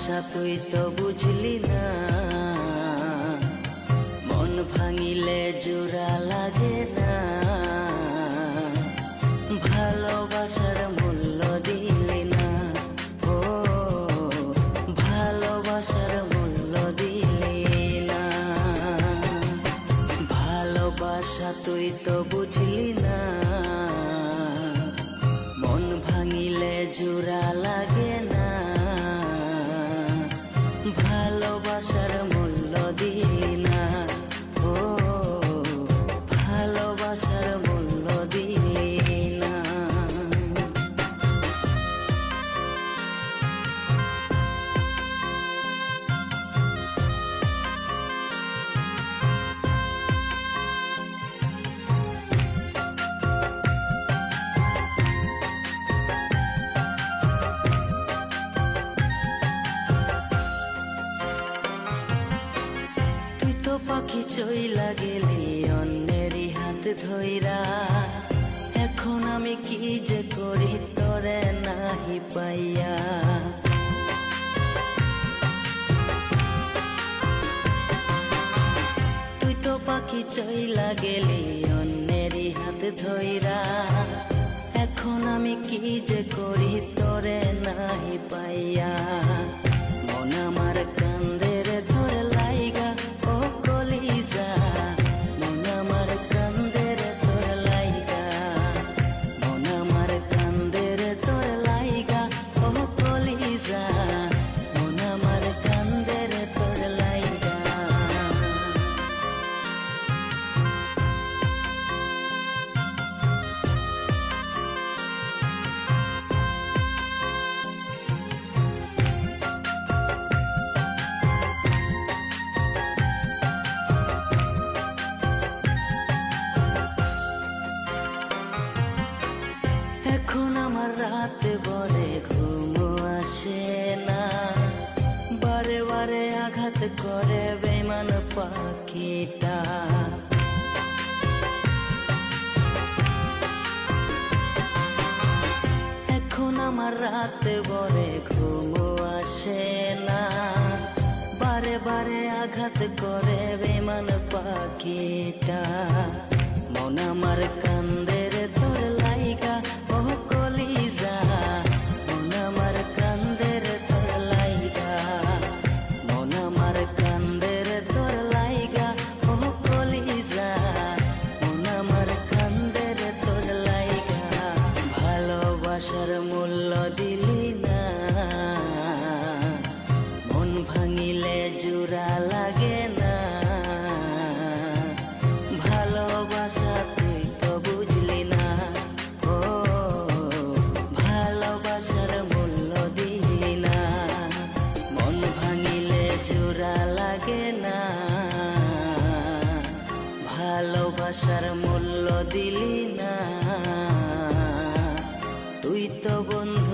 ভালোবাসা তুই তো বুঝলি না, মন ভাঙিলে জোড়া লাগে না। ভালোবাসার মূল্য দিলি না, ও ভালোবাসার মূল্য দিলি না। ভালোবাসা তুই তো বুঝলি না, মন ভাঙিলে জোড়া লাগে না। ভালোবাসার মূল্য দিলি না, ও ভালোবাসার মূল্য দিলি না। পাখি চইলা গেলি অন্যেরই হাত ধইরা, এখন আমি কি যে করি তোরে নাহি পাইয়া। তুই তো পাখি চইলা গেলি অন্যেরই হাত ধইরা, এখন আমি কি যে করি তোরে নাহি পাইয়া। মন আমার কান্দে রে ধরে লাইগা, ও কলিজা মন আমার কান্দে রে তোর লাইগা। মন আমার কান্দে রে তোর লাইগা, ও কলিজা মন আমার কান্দে রে তোর লাইগা। এখন আমার রাতে বরে ঘুম আসে না, বারে বারে আঘাত করে বেমান পাখিটা। এখন আমার রাতে বরে ঘুম আসে না, বারে বারে আঘাত করে বেমান পাখিটা। মন আমার কান্দে রে তোর লাইগা, ও কলিজা মন আমার কান্দে রে তোর লাইগা। মন আমার কান্দে রে তোর লাইগা, ও কলিজা মন আমার কান্দে রে তোর লাইগা। ভালোবাসার মূল্য দিলি না, মন ভাঙিলে জোড়া লাগে না। ভালোবাসা তুই তো বুঝলি না, ও ভালোবাসার মূল্য দিলি না। মন ভাঙিলে জোড়া লাগে না, ভালোবাসার মূল্য দিলি না। তুই তো বন্ধু